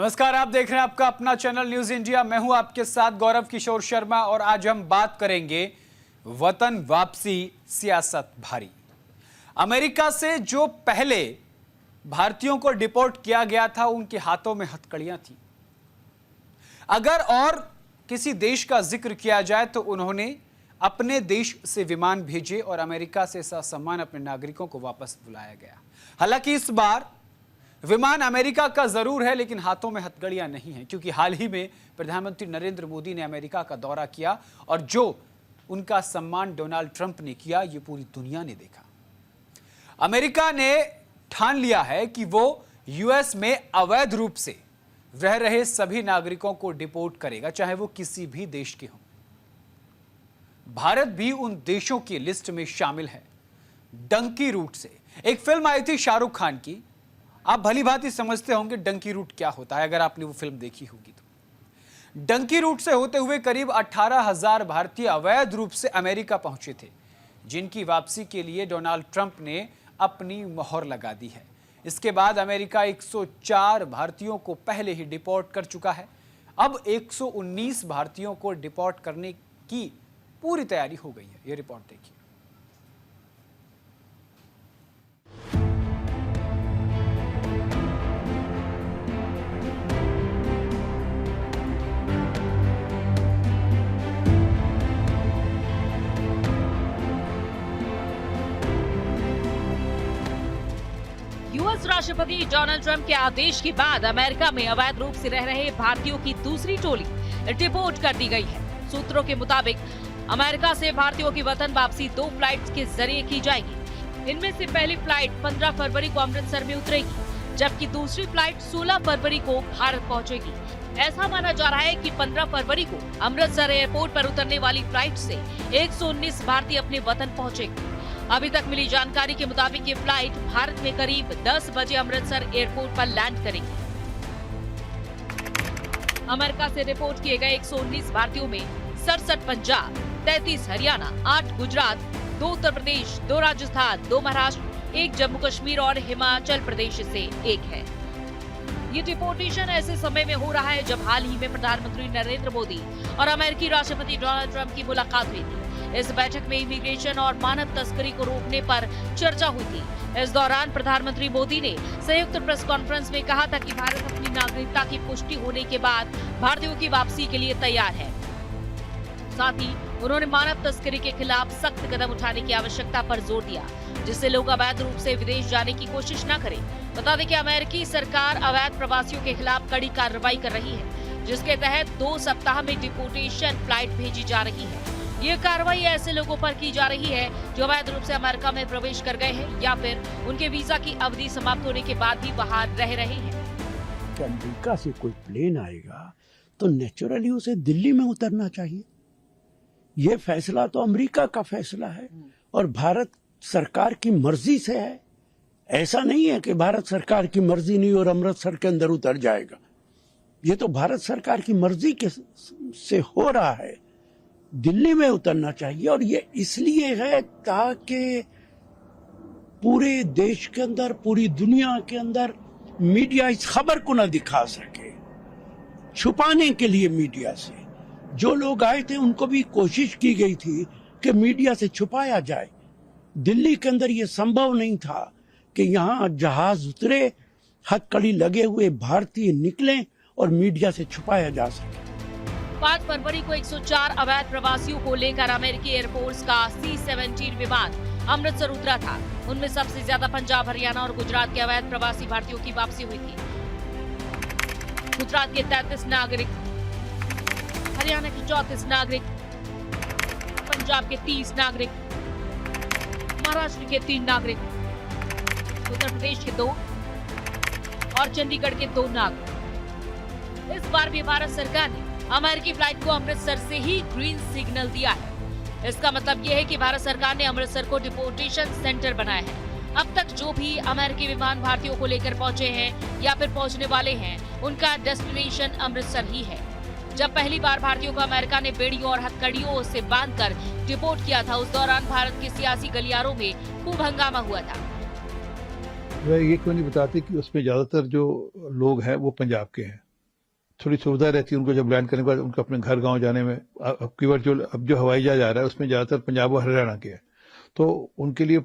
नमस्कार, आप देख रहे हैं आपका अपना चैनल न्यूज इंडिया। मैं हूं आपके साथ गौरव किशोर शर्मा और आज हम बात करेंगे वतन वापसी सियासत भारी। अमेरिका से जो पहले भारतीयों को डिपोर्ट किया गया था उनके हाथों में हथकड़ियां थी। अगर और किसी देश का जिक्र किया जाए तो उन्होंने अपने देश से विमान भेजे और अमेरिका से ससम्मान अपने नागरिकों को वापस बुलाया गया। हालांकि इस बार विमान अमेरिका का जरूर है लेकिन हाथों में हथकड़ियां नहीं हैं, क्योंकि हाल ही में प्रधानमंत्री नरेंद्र मोदी ने अमेरिका का दौरा किया और जो उनका सम्मान डोनाल्ड ट्रंप ने किया ये पूरी दुनिया ने देखा। अमेरिका ने ठान लिया है कि वो यूएस में अवैध रूप से रह रहे सभी नागरिकों को डिपोर्ट करेगा, चाहे वो किसी भी देश के हों। भारत भी उन देशों की लिस्ट में शामिल है। डंकी रूट से एक फिल्म आई थी शाहरुख खान की, आप भली भांति समझते होंगे डंकी रूट क्या होता है अगर आपने वो फिल्म देखी होगी तो। डंकी रूट से होते हुए करीब 18,000 भारतीय अवैध रूप से अमेरिका पहुंचे थे, जिनकी वापसी के लिए डोनाल्ड ट्रंप ने अपनी मोहर लगा दी है। इसके बाद अमेरिका 104 भारतीयों को पहले ही डिपोर्ट कर चुका है। अब 119 भारतीयों को डिपोर्ट करने की पूरी तैयारी हो गई है। ये रिपोर्ट देखिए। यूएस राष्ट्रपति डोनाल्ड ट्रंप के आदेश के बाद अमेरिका में अवैध रूप से रह रहे भारतीयों की दूसरी टोली डिपोर्ट कर दी गई है। सूत्रों के मुताबिक अमेरिका से भारतीयों की वतन वापसी 2 फ्लाइट्स के जरिए की जाएगी। इनमें से पहली फ्लाइट 15 फरवरी को अमृतसर में उतरेगी, जबकि दूसरी फ्लाइट 16 फरवरी को भारत पहुंचेगी। ऐसा माना जा रहा है कि 15 फरवरी को अमृतसर एयरपोर्ट पर उतरने वाली फ्लाइट से 119 भारतीय अपने वतन पहुंचेंगे। अभी तक मिली जानकारी के मुताबिक ये फ्लाइट भारत में करीब 10 बजे अमृतसर एयरपोर्ट पर लैंड करेगी। अमेरिका से रिपोर्ट किए गए 119 भारतीयों में 67 पंजाब, 33 हरियाणा, 8 गुजरात, 2 उत्तर प्रदेश, 2 राजस्थान, 2 महाराष्ट्र, 1 जम्मू कश्मीर और हिमाचल प्रदेश से 1 है। ये डिपोर्टेशन ऐसे समय में हो रहा है जब हाल ही में प्रधानमंत्री नरेंद्र मोदी और अमेरिकी राष्ट्रपति डोनाल्ड ट्रंप की मुलाकात हुई थी। इस बैठक में इमिग्रेशन और मानव तस्करी को रोकने पर चर्चा हुई थी। इस दौरान प्रधानमंत्री मोदी ने संयुक्त प्रेस कॉन्फ्रेंस में कहा था कि भारत अपनी नागरिकता की पुष्टि होने के बाद भारतीयों की वापसी के लिए तैयार है। साथ ही उन्होंने मानव तस्करी के खिलाफ सख्त कदम उठाने की आवश्यकता पर जोर दिया, जिससे लोग अवैध रूप से विदेश जाने की कोशिश न करें। बता दें कि अमेरिकी सरकार अवैध प्रवासियों के खिलाफ कड़ी कार्रवाई कर रही है, जिसके तहत 2 सप्ताह में डिपोर्टेशन फ्लाइट भेजी जा रही है। ये कार्रवाई ऐसे लोगों पर की जा रही है जो अवैध रूप से अमेरिका में प्रवेश कर गए हैं या फिर उनके वीजा की अवधि समाप्त होने के बाद भी बाहर रह रहे हैं। अमेरिका से कोई प्लेन आएगा तो नेचुरली उसे दिल्ली में उतरना चाहिए। ये फैसला तो अमेरिका का फैसला है और भारत सरकार की मर्जी से है। ऐसा नहीं है कि भारत सरकार की मर्जी नहीं और अमृतसर के अंदर उतर जाएगा। ये तो भारत सरकार की मर्जी के से हो रहा है। दिल्ली में उतरना चाहिए और ये इसलिए है ताकि पूरे देश के अंदर, पूरी दुनिया के अंदर मीडिया इस खबर को ना दिखा सके। छुपाने के लिए मीडिया से जो लोग आए थे उनको भी कोशिश की गई थी कि मीडिया से छुपाया जाए। दिल्ली के अंदर ये संभव नहीं था कि यहाँ जहाज उतरे, हथकड़ी लगे हुए भारतीय निकले और मीडिया से छुपाया जा सके। 5 फरवरी को 104 अवैध प्रवासियों को लेकर अमेरिकी एयरफोर्स का C-17 विमान अमृतसर उतरा था। उनमें सबसे ज्यादा पंजाब, हरियाणा और गुजरात के अवैध प्रवासी भारतीयों की वापसी हुई थी। गुजरात के 33 नागरिक, हरियाणा के 34 नागरिक, पंजाब के 30 नागरिक, महाराष्ट्र के 3 नागरिक, उत्तर प्रदेश के 2 और चंडीगढ़ के 2 नागरिक। इस बार भी भारत सरकार ने अमेरिकी फ्लाइट को अमृतसर से ही ग्रीन सिग्नल दिया है। इसका मतलब यह है कि भारत सरकार ने अमृतसर को डिपोर्टेशन सेंटर बनाया है। अब तक जो भी अमेरिकी विमान भारतीयों को लेकर पहुंचे हैं या फिर पहुंचने वाले हैं, उनका डेस्टिनेशन अमृतसर ही है। जब पहली बार भारतीयों को अमेरिका ने बेड़ियों और हथकड़ियों से बांधकर डिपोर्ट किया था, उस दौरान भारत के सियासी गलियारों में खूब हंगामा हुआ था। वह ये क्यों नहीं बताते कि उसमें ज्यादातर जो लोग हैं वो पंजाब के हैं? थोड़ी सुविधा रहती है उनको जब लैंड करने के बाद उनको अपने घर गांव जाने में। अब की बार अब जो हवाई जहाज आ रहा है उसमें ज्यादातर पंजाब और हरियाणा के है, तो उनके लिए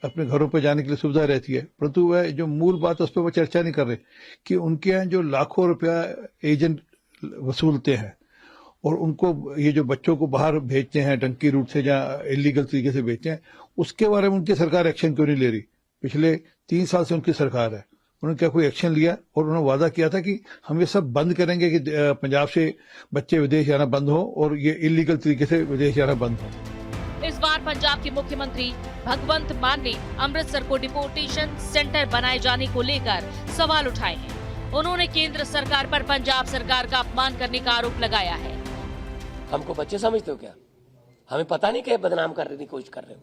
अपने घरों पर जाने के लिए सुविधा रहती है। परंतु वह जो मूल बात उस पर वो चर्चा नहीं कर रहे कि उनके यहाँ जो लाखों रुपया एजेंट वसूलते हैं और उनको ये जो बच्चों को बाहर भेजते हैं डंकी रूट से या इलीगल तरीके से भेजते हैं, उसके बारे में उनकी सरकार एक्शन क्यों नहीं ले रही? पिछले 3 साल से उनकी सरकार है, उन्होंने क्या कोई एक्शन लिया? और उन्होंने वादा किया था कि हम ये सब बंद करेंगे कि पंजाब से बच्चे विदेश जाना बंद हो और ये इलीगल तरीके से विदेश जाना बंद हो। इस बार पंजाब के मुख्यमंत्री भगवंत मान ने अमृतसर को डिपोर्टेशन सेंटर बनाए जाने को लेकर सवाल उठाए हैं। उन्होंने केंद्र सरकार पर पंजाब सरकार का अपमान करने का आरोप लगाया है। हमको बच्चे समझते हो क्या? हमें पता नहीं क्या बदनाम करने की कोशिश कर रहे हो।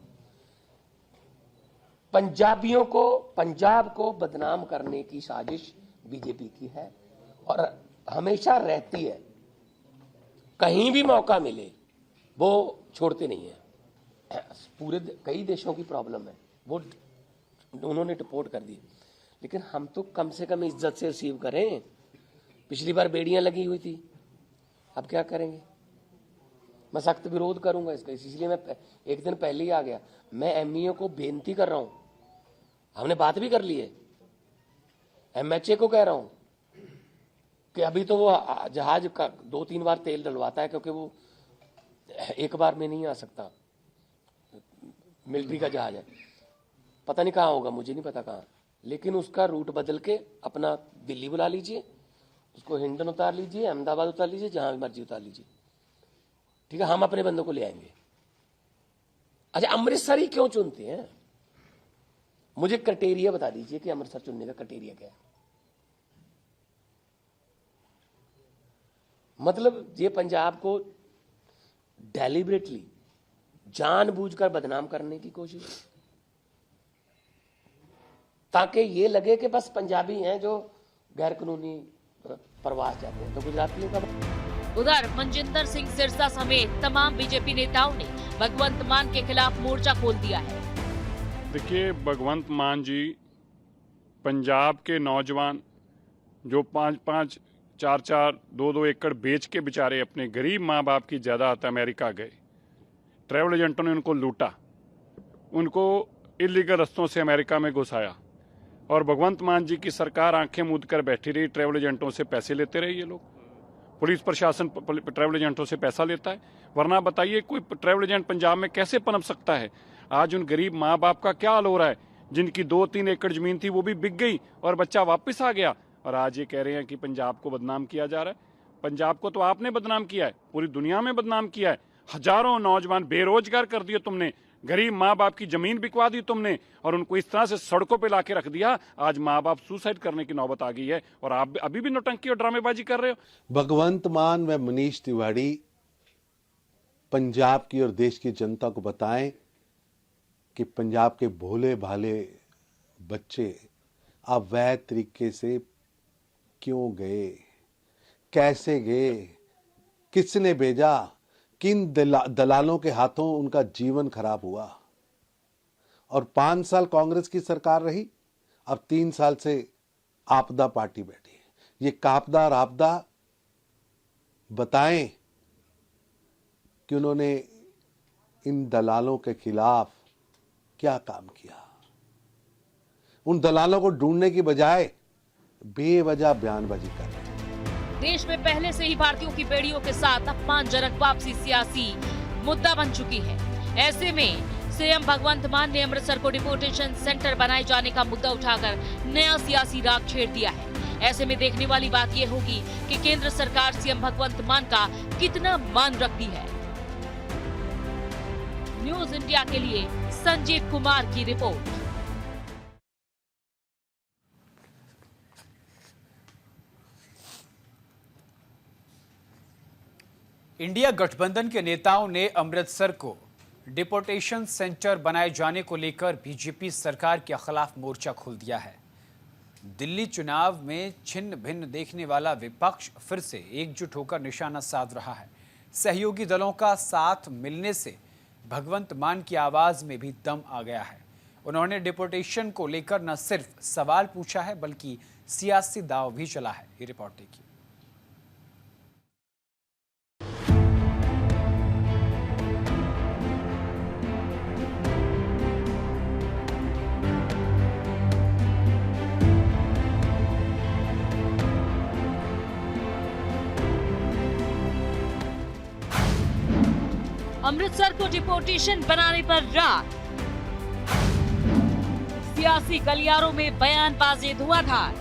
पंजाबियों को, पंजाब को बदनाम करने की साजिश बीजेपी की है और हमेशा रहती है। कहीं भी मौका मिले वो छोड़ते नहीं है। पूरे कई देशों की प्रॉब्लम है, वो उन्होंने डिपोर्ट कर दी, लेकिन हम तो कम से कम इज्जत से रिसीव करें। पिछली बार बेड़ियां लगी हुई थी, अब क्या करेंगे? मैं सख्त विरोध करूंगा इसका, इसलिए मैं एक दिन पहले ही आ गया। मैं एमईओ को बेनती कर रहा हूं, हमने बात भी कर ली है, एमएचए को कह रहा हूं कि अभी तो वो जहाज का 2-3 बार तेल डलवाता है क्योंकि वो एक बार में नहीं आ सकता। मिलिट्री का जहाज है, पता नहीं कहाँ होगा, मुझे नहीं पता कहाँ, लेकिन उसका रूट बदल के अपना दिल्ली बुला लीजिए, उसको हिंडन उतार लीजिए, अहमदाबाद उतार लीजिए, जहां मर्जी उतार लीजिए, ठीक है? हम अपने बंदों को ले आएंगे। अच्छा, अमृतसर ही क्यों चुनते हैं? मुझे क्राइटेरिया बता दीजिए कि अमृतसर चुनने का क्राइटेरिया क्या है। मतलब ये पंजाब को डेलिबरेटली जानबूझकर बदनाम करने की कोशिश, ताकि ये लगे कि बस पंजाबी हैं जो गैर कानूनी प्रवास जाते हैं, तो गुजरातियों का। उधर मनजिंदर सिंह सिरसा समेत तमाम बीजेपी नेताओं ने भगवंत मान के खिलाफ मोर्चा खोल दिया है। देखिए, भगवंत मान जी पंजाब के नौजवान जो 5-5, 4-4, 2-2 एकड़ बेच के बेचारे अपने गरीब माँ बाप की जायदाद अमेरिका गए, ट्रैवल एजेंटों ने उनको लूटा, उनको इलीगल रस्तों से अमेरिका में घुसाया और भगवंत मान जी की सरकार आंखें मूंद कर बैठी रही। ट्रैवल एजेंटों से पैसे लेते रहे ये लोग, पुलिस प्रशासन ट्रैवल एजेंटों से पैसा लेता है। वरना बताइए कोई ट्रैवल एजेंट पंजाब में कैसे पनप सकता है? आज उन गरीब माँ बाप का क्या हाल हो रहा है, जिनकी 2-3 एकड़ जमीन थी वो भी बिक गई और बच्चा वापस आ गया, और आज ये कह रहे हैं कि पंजाब को बदनाम किया जा रहा है। पंजाब को तो आपने बदनाम किया है, पूरी दुनिया में बदनाम किया है। हजारों नौजवान बेरोजगार कर दिए तुमने, गरीब माँ बाप की जमीन बिकवा दी तुमने और उनको इस तरह से सड़कों पे लाके रख दिया। आज माँ बाप सुसाइड करने की नौबत आ गई है और आप अभी भी नौटंकी और ड्रामेबाजी कर रहे हो। भगवंत मान व मनीष तिवारी पंजाब की और देश की जनता को बताएं कि पंजाब के भोले भाले बच्चे अवैध तरीके से क्यों गए, कैसे गए, किसने भेजा, किन दलालों के हाथों उनका जीवन खराब हुआ। और 5 साल कांग्रेस की सरकार रही, अब 3 साल से आपदा पार्टी बैठी है। ये कापदा और आपदा बताएं कि उन्होंने इन दलालों के खिलाफ क्या काम किया। उन दलालों को ढूंढने की बजाय बेवजह बयानबाजी कर रहे हैं। देश में पहले से ही भारतीयों की बेड़ियों के साथ अपमानजनक वापसी सियासी मुद्दा बन चुकी है। ऐसे में सीएम भगवंत मान ने अमृतसर को डिपोर्टेशन सेंटर बनाए जाने का मुद्दा उठाकर नया सियासी राग छेड़ दिया है। ऐसे में देखने वाली बात यह होगी कि केंद्र सरकार सीएम भगवंत मान का कितना मान रखती है। न्यूज इंडिया के लिए संजीव कुमार की रिपोर्ट। इंडिया गठबंधन के नेताओं ने अमृतसर को डिपोर्टेशन सेंटर बनाए जाने को लेकर बीजेपी सरकार के खिलाफ मोर्चा खोल दिया है। दिल्ली चुनाव में छिन्न भिन्न देखने वाला विपक्ष फिर से एकजुट होकर निशाना साध रहा है। सहयोगी दलों का साथ मिलने से भगवंत मान की आवाज में भी दम आ गया है। उन्होंने डिपोर्टेशन को लेकर न सिर्फ सवाल पूछा है बल्कि सियासी दांव भी चला है। ये रिपोर्ट देखिए। अमृतसर को डिपोर्टेशन बनाने पर रार। सियासी गलियारों में बयानबाजी धुआंधार।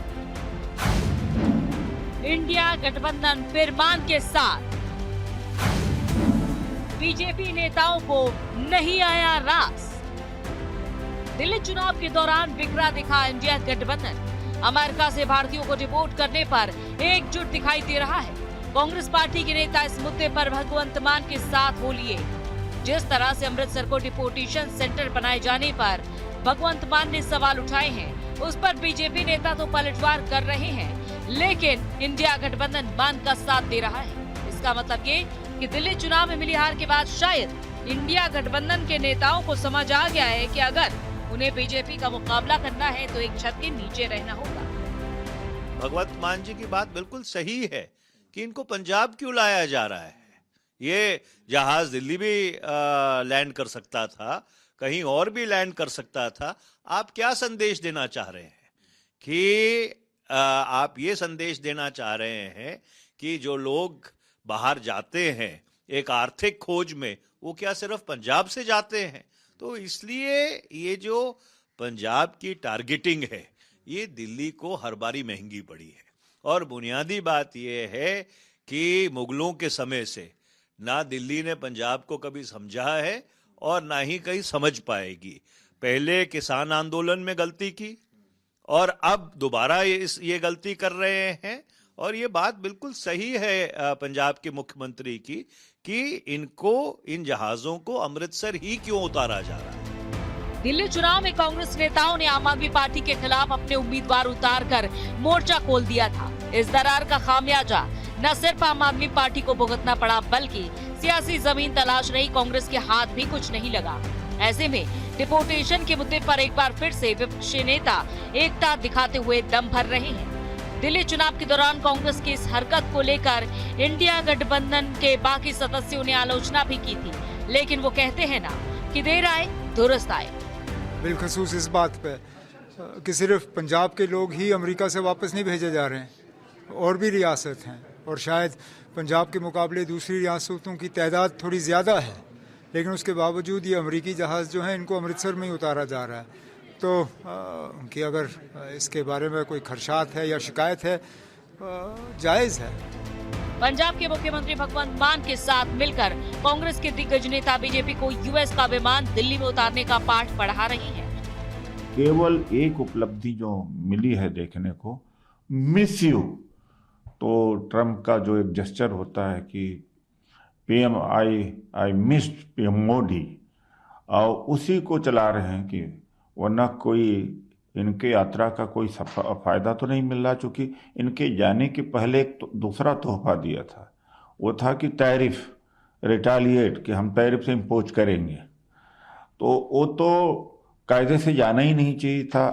इंडिया गठबंधन फिर मान के साथ। बीजेपी नेताओं को नहीं आया रास। दिल्ली चुनाव के दौरान बिखरा दिखा इंडिया गठबंधन। अमेरिका से भारतीयों को डिपोर्ट करने पर एकजुट दिखाई दे रहा है। कांग्रेस पार्टी के नेता इस मुद्दे पर भगवंत मान के साथ हो लिए। जिस तरह से अमृतसर को डिपोर्टेशन सेंटर बनाए जाने पर भगवंत मान ने सवाल उठाए हैं, उस पर बीजेपी नेता तो पलटवार कर रहे हैं, लेकिन इंडिया गठबंधन मान का साथ दे रहा है। इसका मतलब ये कि दिल्ली चुनाव में मिली हार के बाद शायद इंडिया गठबंधन के नेताओं को समझ आ गया है कि अगर उन्हें बीजेपी का मुकाबला करना है तो एक छत के नीचे रहना होगा। भगवंत मान जी की बात बिल्कुल सही है कि इनको पंजाब क्यों लाया जा रहा है। ये जहाज दिल्ली भी लैंड कर सकता था, कहीं और भी लैंड कर सकता था। आप क्या संदेश देना चाह रहे हैं कि आप ये संदेश देना चाह रहे हैं कि जो लोग बाहर जाते हैं एक आर्थिक खोज में, वो क्या सिर्फ पंजाब से जाते हैं? तो इसलिए ये जो पंजाब की टारगेटिंग है ये दिल्ली को हर बारी महंगी पड़ी है। और बुनियादी बात ये है कि मुगलों के समय से ना दिल्ली ने पंजाब को कभी समझा है और ना ही कहीं समझ पाएगी। पहले किसान आंदोलन में गलती की और अब दोबारा ये गलती कर रहे हैं। और ये बात बिल्कुल सही है पंजाब के मुख्यमंत्री की कि इनको इन जहाजों को अमृतसर ही क्यों उतारा जा रहा है। दिल्ली चुनाव में कांग्रेस नेताओं ने आम आदमी पार्टी के खिलाफ अपने उम्मीदवार उतारकर मोर्चा खोल दिया था। इस दरार का खामियाजा न सिर्फ आम आदमी पार्टी को भुगतना पड़ा, बल्कि सियासी जमीन तलाश रही कांग्रेस के हाथ भी कुछ नहीं लगा। ऐसे में डिपोर्टेशन के मुद्दे पर एक बार फिर से विपक्षी नेता एकता दिखाते हुए दम भर रहे हैं। दिल्ली चुनाव के दौरान कांग्रेस की इस हरकत को लेकर इंडिया गठबंधन के बाकी सदस्यों ने आलोचना भी की थी, लेकिन वो कहते हैं ना कि देर आए दुरुस्त आए। बिलखसूस इस बात पे कि सिर्फ पंजाब के लोग ही अमेरिका से वापस नहीं भेजे जा रहे हैं, और भी रियासत हैं, और शायद पंजाब के मुकाबले दूसरी रियासतों की तादाद थोड़ी ज़्यादा है, लेकिन उसके बावजूद ये अमेरिकी जहाज़ जो हैं इनको अमृतसर में ही उतारा जा रहा है। तो उनकी अगर इसके बारे में कोई खदशात है या शिकायत है, जायज़ है। पंजाब के मुख्यमंत्री भगवंत मान के साथ मिलकर कांग्रेस के दिग्गज नेता बीजेपी को यूएस का विमान दिल्ली में उतारने का पाठ पढ़ा रही हैं। केवल एक उपलब्धि जो मिली है देखने को, मिस यू। तो ट्रम्प का जो एक जेस्चर होता है कि PM I missed PM Modi, और उसी को चला रहे हैं कि वरना कोई इनके यात्रा का कोई फायदा तो नहीं मिल रहा, चूँकि इनके जाने के पहले एक दूसरा तोहफा दिया था, वो था कि टैरिफ रिटालिएट, कि हम टैरिफ से इम्पोज करेंगे। तो वो तो कायदे से जाना ही नहीं चाहिए था,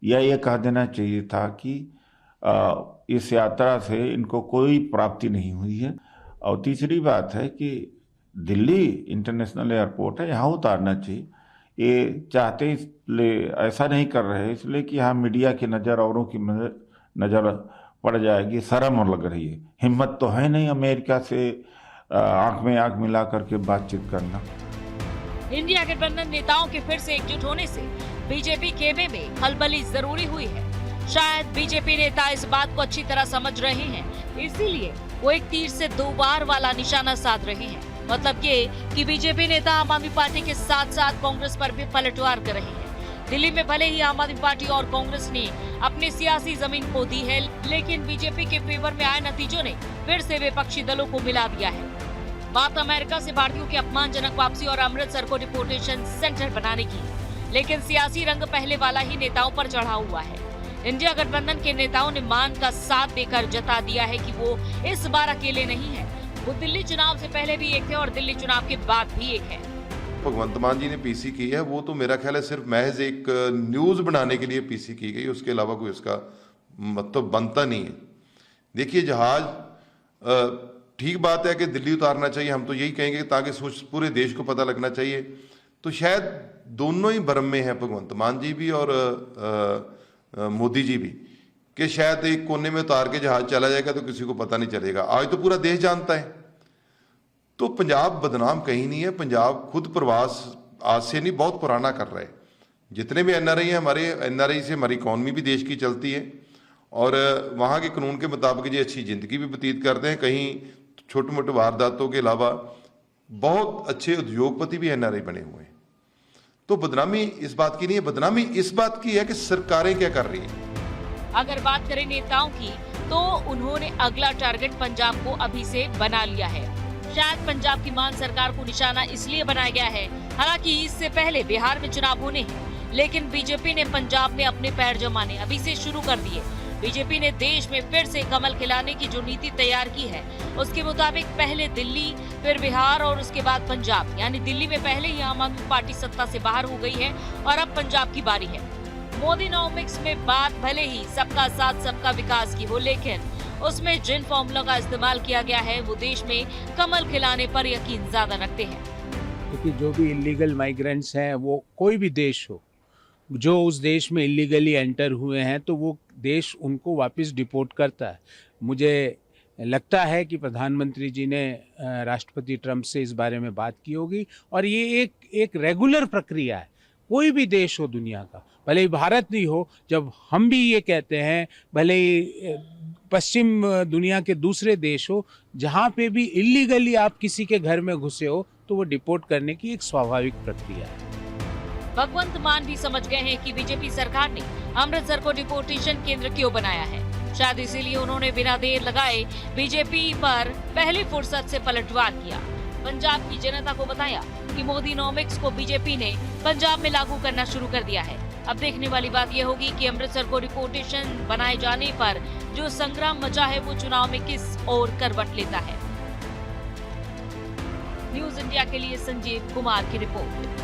या ये कह देना चाहिए था कि इस यात्रा से इनको कोई प्राप्ति नहीं हुई है। और तीसरी बात है कि दिल्ली इंटरनेशनल एयरपोर्ट है, यहाँ उतारना चाहिए। ये चाहते इसलिए ऐसा नहीं कर रहे, इसलिए कि यहाँ मीडिया की नज़र, औरों की नज़र पड़ जाएगी, शर्म लग रही है। हिम्मत तो है नहीं अमेरिका से आंख में आंख मिला करके बातचीत करना। इंडिया गठबंधन नेताओं के फिर से एकजुट होने से बीजेपी खेमे में खलबली जरूरी हुई है। शायद बीजेपी नेता इस बात को अच्छी तरह समझ रहे हैं, इसीलिए वो एक तीर से दो बार वाला निशाना साध रहे हैं। मतलब ये कि बीजेपी नेता आम आदमी पार्टी के साथ साथ कांग्रेस पर भी पलटवार कर रहे हैं। दिल्ली में भले ही आम आदमी पार्टी और कांग्रेस ने अपनी सियासी जमीन खो दी है, लेकिन बीजेपी के फेवर में आए नतीजों ने फिर से विपक्षी दलों को मिला दिया है। बात अमेरिका से भारतीयों की अपमानजनक वापसी और अमृतसर को डिपोर्टेशन सेंटर बनाने की, लेकिन सियासी रंग पहले वाला ही नेताओं पर चढ़ा हुआ है। इंडिया गठबंधन के नेताओं ने मान का साथ देकर जता दिया है कि वो इस बार अकेले नहीं है। वो दिल्ली चुनाव से पहले भी एक थे और दिल्ली चुनाव के बाद भी एक है। भगवंत मान जी ने पीसी की है, वो तो मेरा ख्याल है सिर्फ महज एक न्यूज बनाने के लिए पीसी की गई, उसके अलावा कोई उसका मतलब बनता नहीं है। देखिए, जहाज ठीक बात है कि दिल्ली उतारना चाहिए, हम तो यही कहेंगे ताकि पूरे देश को पता लगना चाहिए। तो शायद दोनों ही भ्रम में है, भगवंत मान जी भी और मोदी जी भी, कि शायद एक कोने में उतार के जहाज चला जाएगा तो किसी को पता नहीं चलेगा। आज तो पूरा देश जानता है, तो पंजाब बदनाम कहीं नहीं है। पंजाब खुद प्रवास आज से नहीं, बहुत पुराना कर रहा है। जितने भी एनआरआई हैं, हमारे एनआरआई से हमारी इकॉनमी भी देश की चलती है और वहाँ के कानून के मुताबिक ये अच्छी ज़िंदगी भी व्यतीत करते हैं। कहीं छोटे मोटे वारदातों के अलावा बहुत अच्छे उद्योगपति भी एनआरआई बने हुए हैं। तो बदनामी इस बात की नहीं है, बदनामी इस बात की है कि सरकारें क्या कर रही हैं। अगर बात करें नेताओं की, तो उन्होंने अगला टारगेट पंजाब को अभी से बना लिया है। शायद पंजाब की मान सरकार को निशाना इसलिए बनाया गया है, हालांकि इससे पहले बिहार में चुनाव होने हैं, लेकिन बीजेपी ने पंजाब में अपने पैर जमाने अभी से शुरू कर दिए। बीजेपी ने देश में फिर से कमल खिलाने की जो नीति तैयार की है, उसके मुताबिक पहले दिल्ली, फिर बिहार और उसके बाद पंजाब। यानी दिल्ली में पहले ही आम आदमी पार्टी सत्ता से बाहर हो गई है और अब पंजाब की बारी है। मोदीनॉमिक्स में बात भले ही सबका साथ सबका विकास की हो, लेकिन उसमें जिन फॉर्मूला का इस्तेमाल किया गया है वो देश में कमल खिलाने पर यकीन ज्यादा रखते हैं। क्योंकि जो भी इलीगल माइग्रेंट्स हैं, वो कोई भी देश हो, जो उस देश में इलीगली एंटर हुए हैं, तो वो देश उनको वापस डिपोर्ट करता है। मुझे लगता है कि प्रधानमंत्री जी ने राष्ट्रपति ट्रंप से इस बारे में बात की होगी और ये एक रेगुलर प्रक्रिया है। कोई भी देश हो दुनिया का, भले ही भारत नहीं हो, जब हम भी ये कहते हैं, भले ही पश्चिम दुनिया के दूसरे देश हो, जहाँ पे भी इलीगली आप किसी के घर में घुसे हो, तो वो डिपोर्ट करने की एक स्वाभाविक प्रक्रिया है। भगवंत मान भी समझ गए हैं कि बीजेपी सरकार ने अमृतसर को डिपोर्टेशन केंद्र क्यों बनाया है। शायद इसीलिए उन्होंने बिना देर लगाए बीजेपी पर पहली फुर्सत से पलटवार किया। पंजाब की जनता को बताया कि मोदीनॉमिक्स को बीजेपी ने पंजाब में लागू करना शुरू कर दिया है। अब देखने वाली बात यह होगी कि अमृतसर को डिपोर्टेशन बनाए जाने पर जो संग्राम मचा है वो चुनाव में किस ओर करवट लेता है। न्यूज इंडिया के लिए संजीव कुमार की रिपोर्ट।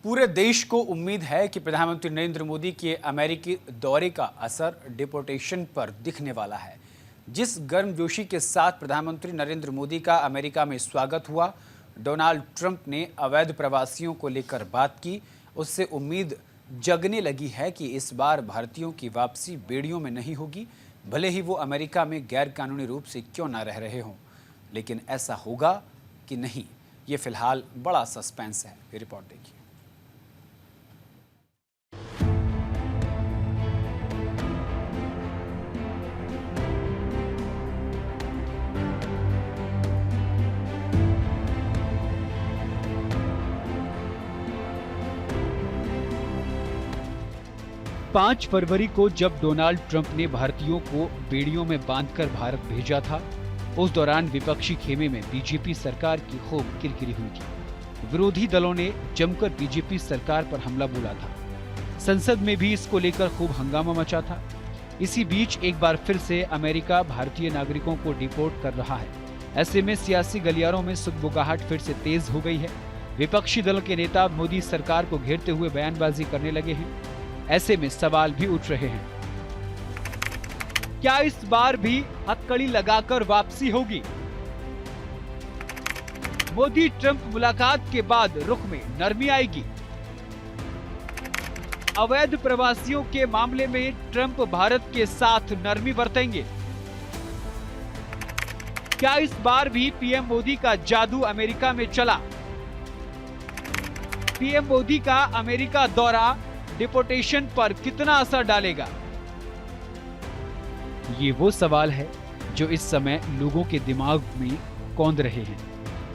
पूरे देश को उम्मीद है कि प्रधानमंत्री नरेंद्र मोदी के अमेरिकी दौरे का असर डिपोर्टेशन पर दिखने वाला है। जिस गर्मजोशी के साथ प्रधानमंत्री नरेंद्र मोदी का अमेरिका में स्वागत हुआ, डोनाल्ड ट्रंप ने अवैध प्रवासियों को लेकर बात की, उससे उम्मीद जगने लगी है कि इस बार भारतीयों की वापसी बेड़ियों में नहीं होगी, भले ही वो अमेरिका में गैर कानूनी रूप से क्यों ना रह रहे हों। लेकिन ऐसा होगा कि नहीं, ये फिलहाल बड़ा सस्पेंस है। ये रिपोर्ट देखिए। पाँच फरवरी को जब डोनाल्ड ट्रंप ने भारतीयों को बेड़ियों में बांधकर भारत भेजा था, उस दौरान विपक्षी खेमे में बीजेपी सरकार की खूब किरकिरी हुई थी। विरोधी दलों ने जमकर बीजेपी सरकार पर हमला बोला था। संसद में भी इसको लेकर खूब हंगामा मचा था। इसी बीच एक बार फिर से अमेरिका भारतीय नागरिकों को डिपोर्ट कर रहा है। ऐसे में सियासी गलियारों में सुगबुगाहट फिर से तेज हो गई है। विपक्षी दल के नेता मोदी सरकार को घेरते हुए बयानबाजी करने लगे हैं। ऐसे में सवाल भी उठ रहे हैं, क्या इस बार भी हथकड़ी लगाकर वापसी होगी? मोदी ट्रंप मुलाकात के बाद रुख में नरमी आएगी? अवैध प्रवासियों के मामले में ट्रंप भारत के साथ नरमी बरतेंगे? क्या इस बार भी पीएम मोदी का जादू अमेरिका में चला? पीएम मोदी का अमेरिका दौरा डिपोर्टेशन पर कितना असर डालेगा? ये वो सवाल है जो इस समय लोगों के दिमाग में कौंध रहे हैं।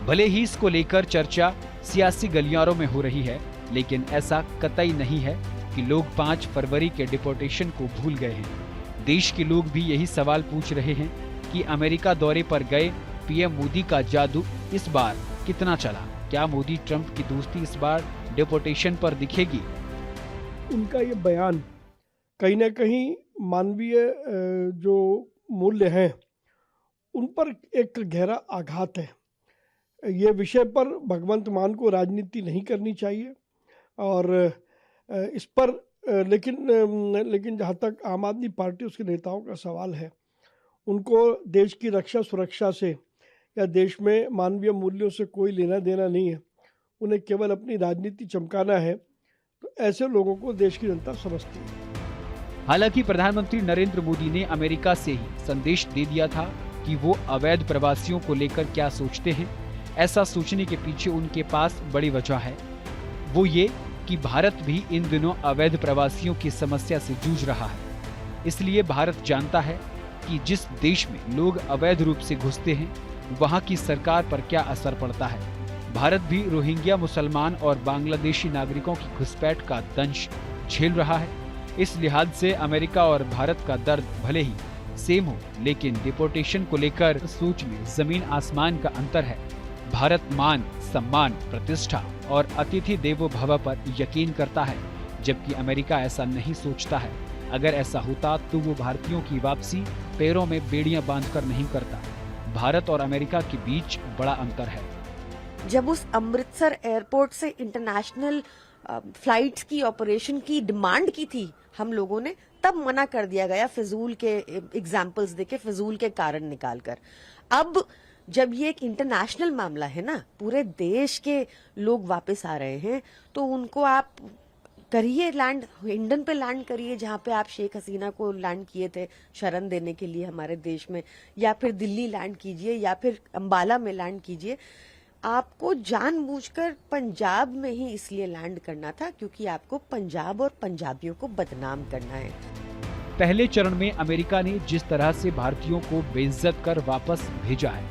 भले ही इसको लेकर चर्चा सियासी गलियारों में हो रही है, लेकिन ऐसा कतई नहीं है कि लोग 5 फरवरी के डिपोर्टेशन को भूल गए हैं। देश के लोग भी यही सवाल पूछ रहे हैं कि अमेरिका दौरे पर गए पीएम मोदी का जादू इस बार कितना चला? क्या मोदी ट्रंप की दोस्ती इस बार डिपोर्टेशन पर दिखेगी? उनका ये बयान कहीं ना कहीं मानवीय जो मूल्य हैं उन पर एक गहरा आघात है। ये विषय पर भगवंत मान को राजनीति नहीं करनी चाहिए और इस पर लेकिन जहाँ तक आम आदमी पार्टी उसके नेताओं का सवाल है, उनको देश की रक्षा सुरक्षा से या देश में मानवीय मूल्यों से कोई लेना देना नहीं है। उन्हें केवल अपनी राजनीति चमकाना है। तो ऐसे लोगों को देश की जनता समझती है। हालांकि प्रधानमंत्री नरेंद्र मोदी ने अमेरिका से ही संदेश दे दिया था कि वो अवैध प्रवासियों को लेकर क्या सोचते हैं। ऐसा सोचने के पीछे उनके पास बड़ी वजह है, वो ये कि भारत भी इन दिनों अवैध प्रवासियों की समस्या से जूझ रहा है। इसलिए भारत जानता है कि जिस देश में लोग अवैध रूप से घुसते हैं वहाँ की सरकार पर क्या असर पड़ता है। भारत भी रोहिंग्या मुसलमान और बांग्लादेशी नागरिकों की घुसपैठ का दंश झेल रहा है। इस लिहाज से अमेरिका और भारत का दर्द भले ही सेम हो, लेकिन डिपोर्टेशन को लेकर सोच में जमीन आसमान का अंतर है। भारत मान, सम्मान, प्रतिष्ठा और अतिथि देवो भव पर यकीन करता है, जबकि अमेरिका ऐसा नहीं सोचता है। अगर ऐसा होता तो वो भारतीयों की वापसी पैरों में बेड़ियां बांधकर नहीं करता। भारत और अमेरिका के बीच बड़ा अंतर है। जब उस अमृतसर एयरपोर्ट से इंटरनेशनल फ्लाइट्स की ऑपरेशन की डिमांड की थी हम लोगों ने, तब मना कर दिया गया फिजूल के एग्जाम्पल्स देके, फिजूल के कारण निकालकर। अब जब ये एक इंटरनेशनल मामला है ना, पूरे देश के लोग वापस आ रहे हैं, तो उनको आप करिए लैंड, हिंडन पे लैंड करिए, जहाँ पे आप शेख हसीना को लैंड किए थे शरण देने के लिए हमारे देश में, या फिर दिल्ली लैंड कीजिए, या फिर अंबाला में लैंड कीजिए। आपको जानबूझकर पंजाब में ही इसलिए लैंड करना था क्योंकि आपको पंजाब और पंजाबियों को बदनाम करना है। पहले चरण में अमेरिका ने जिस तरह से भारतीयों को बेइज्जत कर वापस भेजा है,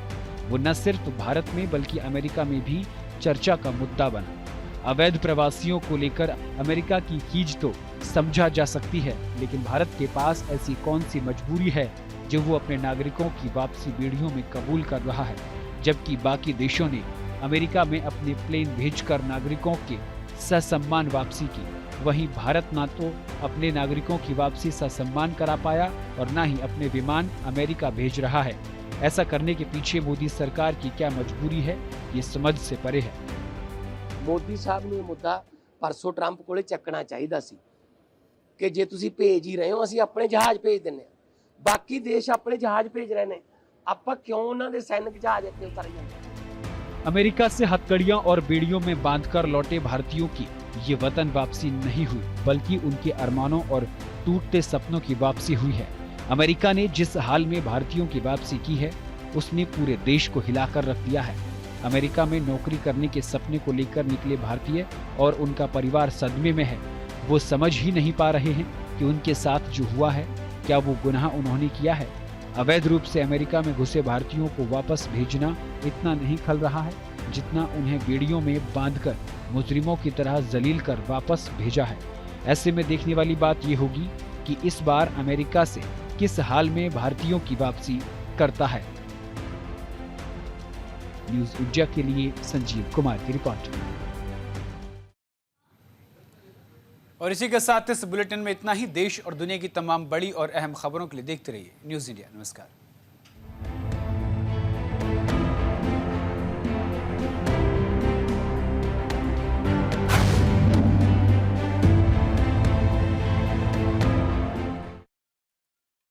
वो न सिर्फ भारत में बल्कि अमेरिका में भी चर्चा का मुद्दा बना। अवैध प्रवासियों को लेकर अमेरिका की खींच तो समझा जा सकती है, लेकिन भारत के पास ऐसी कौन सी मजबूरी है जो वो अपने नागरिकों की वापसी बेड़ियों में कबूल कर रहा है, जबकि बाकी देशों ने अमेरिका में अपने प्लेन भेजकर नागरिकों के ससम्मान वापसी की। वहीं भारत ना तो अपने नागरिकों की वापसी ससम्मान करा पाया और ना ही अपने विमान अमेरिका भेज रहा है। ऐसा करने के पीछे मोदी सरकार की क्या मजबूरी है, ये समझ से परे है। ਮੋਦੀ ਸਾਹਿਬ ਨੂੰ ਇਹ ਮੁੱਦਾ ਪਰਸੋਂ ਟਰੰਪ ਕੋਲੇ ਚੱਕਣਾ ਚਾਹੀਦਾ ਸੀ ਕਿ ਜੇ ਤੁਸੀਂ ਭੇਜ ਹੀ ਰਹੇ ਹੋ, ਅਸੀਂ ਆਪਣੇ ਜਹਾਜ਼ ਭੇਜ ਦਿੰਨੇ ਆ, ਬਾਕੀ ਦੇਸ਼ ਆਪਣੇ ਜਹਾਜ਼ ਭੇਜ ਰਹੇ ਨੇ, ਆਪਾਂ ਕਿਉਂ ਉਹਨਾਂ ਦੇ ਸੈਨਿਕ ਜਹਾਜ਼ ਇੱਥੇ ਉਤਾਰ ਜਾਂਦੇ। अमेरिका से हथकड़ियां और बेड़ियों में बांधकर लौटे भारतीयों की ये वतन वापसी नहीं हुई, बल्कि उनके अरमानों और टूटते सपनों की वापसी हुई है। अमेरिका ने जिस हाल में भारतीयों की वापसी की है, उसने पूरे देश को हिलाकर रख दिया है। अमेरिका में नौकरी करने के सपने को लेकर निकले भारतीय और उनका परिवार सदमे में है। वो समझ ही नहीं पा रहे हैं कि उनके साथ जो हुआ है, क्या वो गुनाह उन्होंने किया है। अवैध रूप से अमेरिका में घुसे भारतीयों को वापस भेजना इतना नहीं खल रहा है, जितना उन्हें बेड़ियों में बांधकर मुजरिमों की तरह जलील कर वापस भेजा है। ऐसे में देखने वाली बात ये होगी कि इस बार अमेरिका से किस हाल में भारतीयों की वापसी करता है। न्यूज इंडिया के लिए संजीव कुमार की रिपोर्ट। और इसी के साथ इस बुलेटिन में इतना ही। देश और दुनिया की तमाम बड़ी और अहम खबरों के लिए देखते रहिए न्यूज इंडिया। नमस्कार।